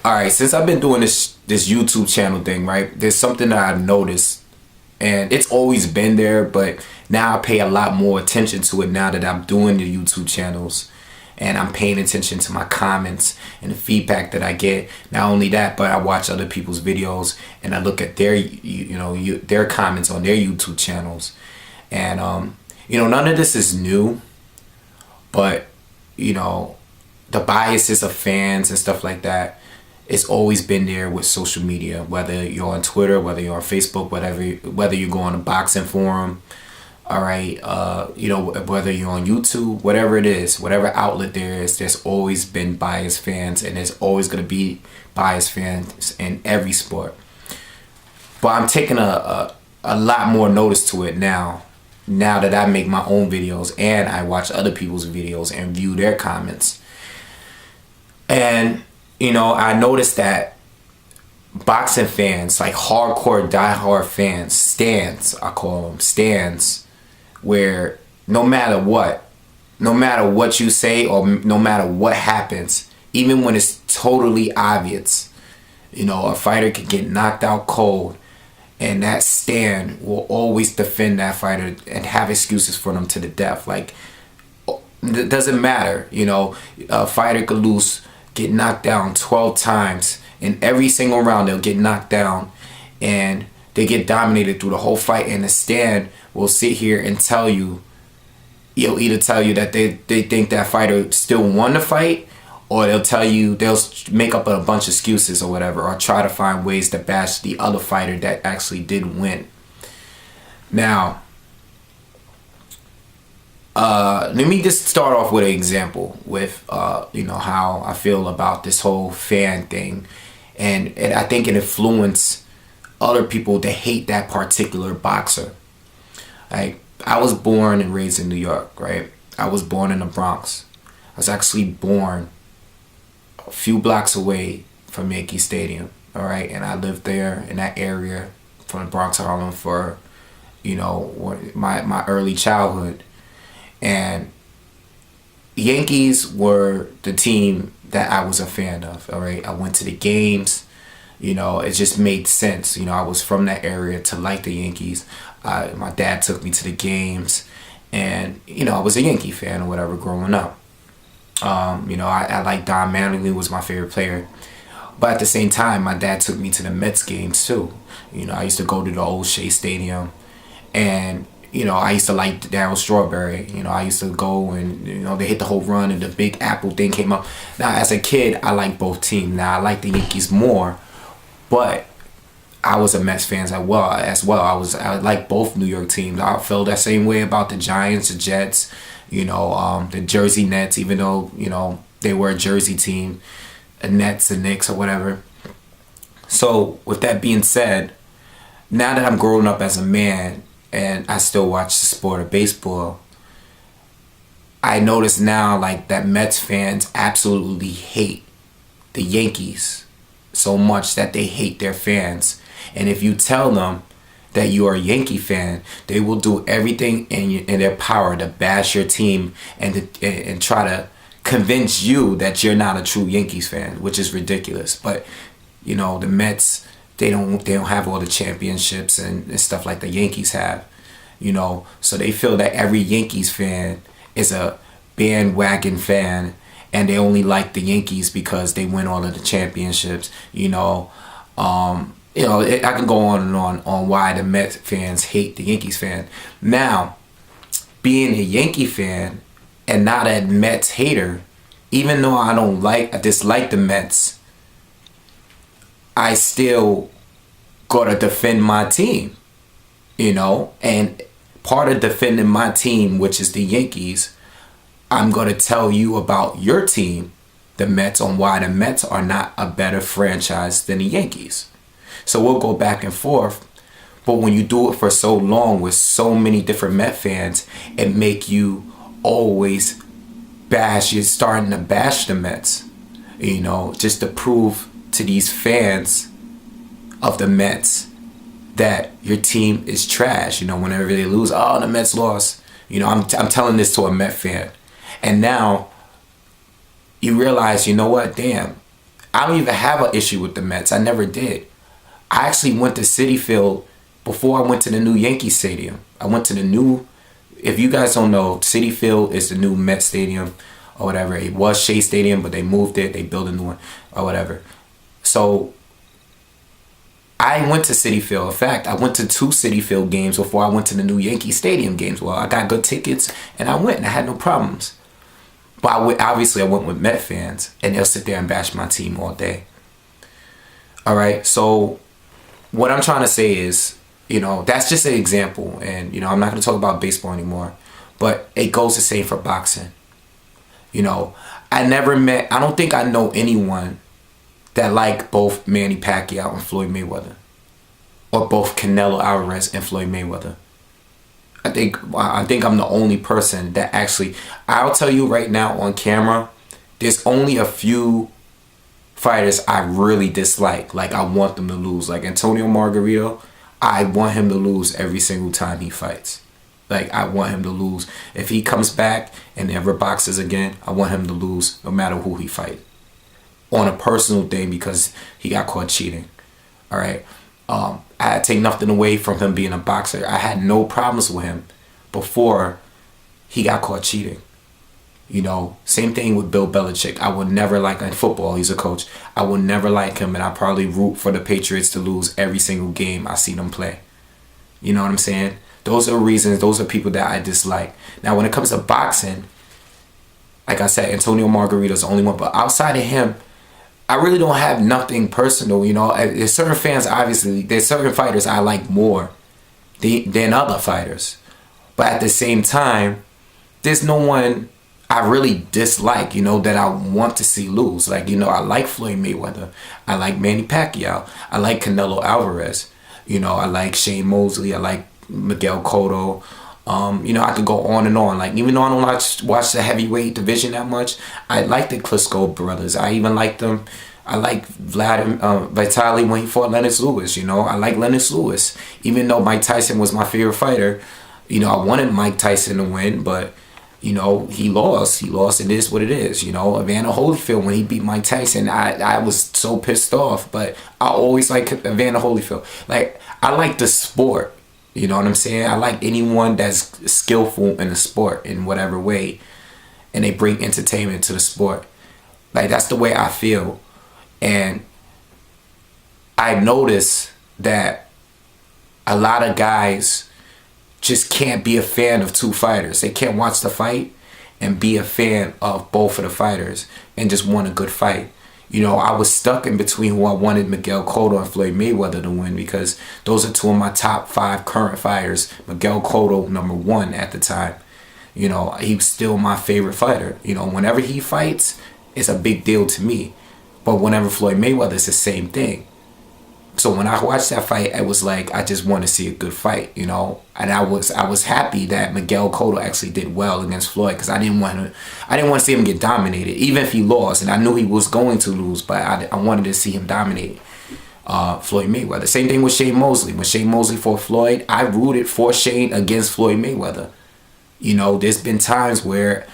All right, since I've been doing this YouTube channel thing, right? There's something that I've noticed, and it's always been there, but now I pay a lot more attention to it now that I'm doing the YouTube channels, and I'm paying attention to my comments and the feedback that I get. Not only that, but I watch other people's videos and I look at their their comments on their YouTube channels, and none of this is new, but the biases of fans and stuff like that, it's always been there with social media, whether you're on Twitter, whether you're on Facebook, whether you go on a boxing forum, all right, whether you're on YouTube, whatever it is, whatever outlet there is, there's always been biased fans, and there's always going to be biased fans in every sport. But I'm taking a lot more notice to it now that I make my own videos and I watch other people's videos and view their comments. And I noticed that boxing fans, like hardcore, diehard fans, stands, I call them stands, where no matter what you say or no matter what happens, even when it's totally obvious, a fighter could get knocked out cold, and that stand will always defend that fighter and have excuses for them to the death. Like, it doesn't matter, a fighter could lose, get knocked down 12 times, and every single round they'll get knocked down and they get dominated through the whole fight, and the stand will sit here and tell you, either tell you that they think that fighter still won the fight, or they'll make up a bunch of excuses or whatever, or try to find ways to bash the other fighter that actually did win. Now, let me just start off with an example with how I feel about this whole fan thing, and I think it influenced other people to hate that particular boxer. Like, I was born and raised in New York, right? I was born in the Bronx. I was actually born a few blocks away from Yankee Stadium, all right? And I lived there in that area from the Bronx, Harlem for my early childhood. And Yankees were the team that I was a fan of, all right? I went to the games, it just made sense. I was from that area to like the Yankees. My dad took me to the games, and, I was a Yankee fan or whatever growing up. I like Don Mattingly was my favorite player. But at the same time, my dad took me to the Mets games too. I used to go to the old Shea Stadium, and I used to like Darryl Strawberry. I used to go and, they hit the whole run and the Big Apple thing came up. Now, as a kid, I liked both teams. Now, I like the Yankees more, but I was a Mets fan as well. I like both New York teams. I felt that same way about the Giants, the Jets, the Jersey Nets, even though, they were a Jersey team, the Nets, the Knicks, or whatever. So, with that being said, now that I'm growing up as a man, and I still watch the sport of baseball, I notice now, like, that Mets fans absolutely hate the Yankees so much that they hate their fans. And if you tell them that you are a Yankee fan, they will do everything in their power to bash your team and try to convince you that you're not a true Yankees fan, which is ridiculous. But the Mets, they don't have all the championships and stuff like the Yankees have, so they feel that every Yankees fan is a bandwagon fan, and they only like the Yankees because they win all of the championships. I can go on and on why the Mets fans hate the Yankees fan. Now, being a Yankee fan and not a Mets hater, even though I dislike the Mets, I still gotta defend my team, and part of defending my team, which is the Yankees, I'm gonna tell you about your team, the Mets, on why the Mets are not a better franchise than the Yankees. So we'll go back and forth, but when you do it for so long with so many different Met fans, it make you always you're starting to bash the Mets, just to prove to these fans of the Mets that your team is trash. Whenever they lose, the Mets lost. I'm telling this to a Met fan, and now you realize, damn, I don't even have an issue with the Mets. I never did. I actually went to Citi Field before I went to the new Yankee Stadium. I went to the new, if you guys don't know, Citi Field is the new Met Stadium or whatever. It was Shea Stadium, but they moved it. They built a new one or whatever. So I went to Citi Field. In fact, I went to 2 Citi Field games before I went to the new Yankee Stadium games. Well, I got good tickets and I went and I had no problems. But obviously I went with Met fans and they'll sit there and bash my team all day. All right, so what I'm trying to say is, that's just an example. And, I'm not going to talk about baseball anymore. But it goes the same for boxing. I don't think I know anyone that like both Manny Pacquiao and Floyd Mayweather. Or both Canelo Alvarez and Floyd Mayweather. I think I'm the only person that actually, I'll tell you right now on camera, there's only a few fighters I really dislike. Like, I want them to lose. Like Antonio Margarito, I want him to lose every single time he fights. Like, I want him to lose. If he comes back and ever boxes again, I want him to lose no matter who he fights. On a personal thing, because he got caught cheating. All right. I take nothing away from him being a boxer. I had no problems with him before he got caught cheating. Same thing with Bill Belichick. I would never like, in football, he's a coach. I would never like him, and I probably root for the Patriots to lose every single game I see them play. You know what I'm saying? Those are reasons, those are people that I dislike. Now, when it comes to boxing, like I said, Antonio Margarito's the only one, but outside of him, I really don't have nothing personal, There's certain fans, obviously, there's certain fighters I like more than other fighters. But at the same time, there's no one I really dislike, that I want to see lose. Like, I like Floyd Mayweather. I like Manny Pacquiao. I like Canelo Alvarez. I like Shane Mosley. I like Miguel Cotto. I could go on and on. Like, even though I don't watch the heavyweight division that much, I like the Klitschko brothers. I even like them. I like Vitaly when he fought Lennox Lewis. I like Lennox Lewis. Even though Mike Tyson was my favorite fighter, I wanted Mike Tyson to win, but he lost. He lost. It is what it is. Evander Holyfield, when he beat Mike Tyson, I was so pissed off. But I always like Evander Holyfield. Like, I like the sport. You know what I'm saying? I like anyone that's skillful in the sport in whatever way, and they bring entertainment to the sport. Like, that's the way I feel. And I notice that a lot of guys just can't be a fan of 2 fighters. They can't watch the fight and be a fan of both of the fighters and just want a good fight. I was stuck in between who I wanted, Miguel Cotto and Floyd Mayweather, to win, because those are 2 of my top 5 current fighters. Miguel Cotto, number 1 at the time. He was still my favorite fighter. Whenever he fights, it's a big deal to me. But whenever Floyd Mayweather, it's the same thing. So when I watched that fight, it was like, I just want to see a good fight, And I was happy that Miguel Cotto actually did well against Floyd, because I didn't want to see him get dominated, even if he lost. And I knew he was going to lose, but I wanted to see him dominate Floyd Mayweather. Same thing with Shane Mosley. When Shane Mosley fought Floyd, I rooted for Shane against Floyd Mayweather. There's been times where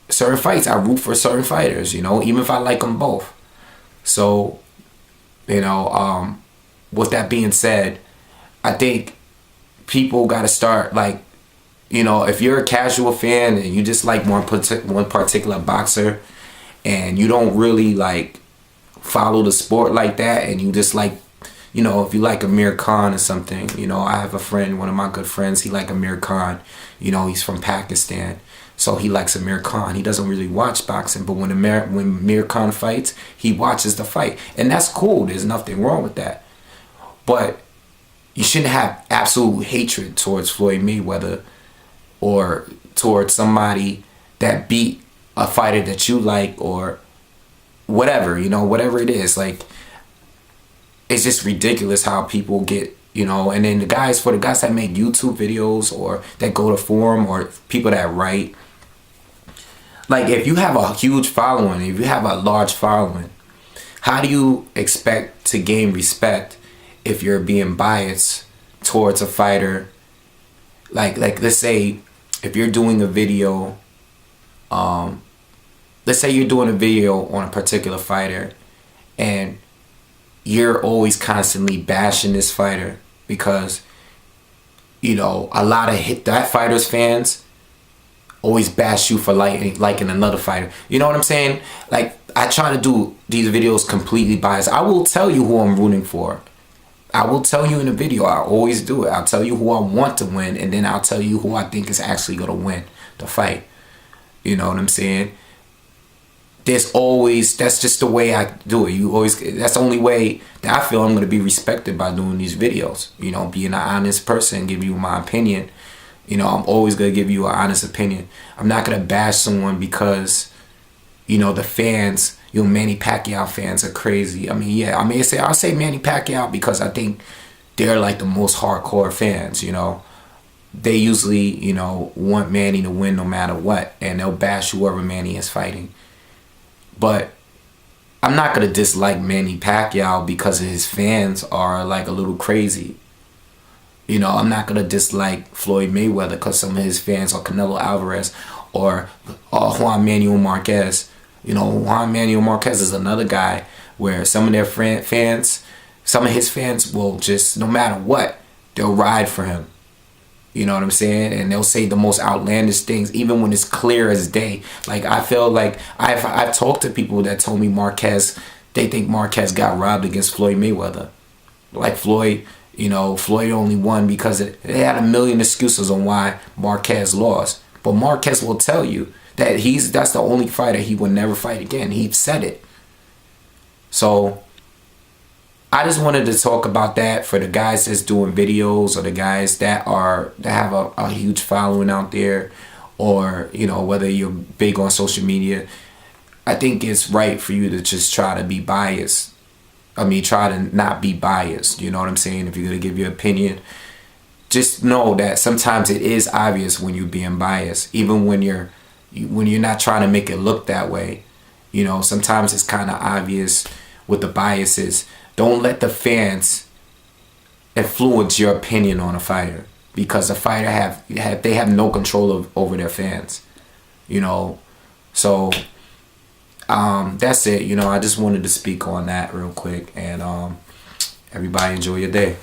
certain fights, I root for certain fighters, even if I like them both. So, with that being said, I think people got to start, like, if you're a casual fan and you just like one particular boxer and you don't really, like, follow the sport like that, and you just like, if you like Amir Khan or something, I have a friend, one of my good friends, he like Amir Khan, he's from Pakistan. So he likes Amir Khan. He doesn't really watch boxing, but when Amir Khan fights, he watches the fight. And that's cool. There's nothing wrong with that. But you shouldn't have absolute hatred towards Floyd Mayweather or towards somebody that beat a fighter that you like, or whatever, whatever it is. Like, it's just ridiculous how people get, and then for the guys that make YouTube videos or that go to forum, or people that write, like, if you have a huge following, if you have a large following, how do you expect to gain respect if you're being biased towards a fighter? Like let's say if you're doing a video, let's say you're doing a video on a particular fighter, and you're always constantly bashing this fighter because, you know, a lot of that fighter's fans always bash you for liking another fighter. You know what I'm saying? Like, I try to do these videos completely biased. I will tell you who I'm rooting for. I will tell you in the video. I always do it. I'll tell you who I want to win, and then I'll tell you who I think is actually going to win the fight. You know what I'm saying? There's always, that's just the way I do it. That's the only way that I feel I'm going to be respected, by doing these videos. You know, being an honest person, give you my opinion. You know, I'm always going to give you an honest opinion. I'm not going to bash someone because, you know, the fans, you know, Manny Pacquiao fans are crazy. I mean, yeah, I'll say Manny Pacquiao because I think they're like the most hardcore fans, you know. They usually, you know, want Manny to win no matter what, and they'll bash whoever Manny is fighting. But I'm not going to dislike Manny Pacquiao because his fans are like a little crazy. You know, I'm not going to dislike Floyd Mayweather because some of his fans are Canelo Alvarez or Juan Manuel Marquez. You know, Juan Manuel Marquez is another guy where some of their fans, some of his fans will just, no matter what, they'll ride for him. You know what I'm saying? And they'll say the most outlandish things, even when it's clear as day. Like, I feel like I've talked to people that told me they think Marquez got robbed against Floyd Mayweather. Like, Floyd, you know, Floyd only won because they had a million excuses on why Marquez lost. But Marquez will tell you that that's the only fighter he would never fight again. He said it. So I just wanted to talk about that for the guys that's doing videos, or the guys that have a huge following out there, or, you know, whether you're big on social media. I think it's right for you to just try to be biased. I mean, try to not be biased. You know what I'm saying? If you're going to give your opinion, just know that sometimes it is obvious when you're being biased, even when you're not trying to make it look that way. You know, sometimes it's kind of obvious with the biases. Don't let the fans influence your opinion on a fighter, because the fighter they have no control over their fans. You know, so that's it. You know, I just wanted to speak on that real quick, and everybody enjoy your day.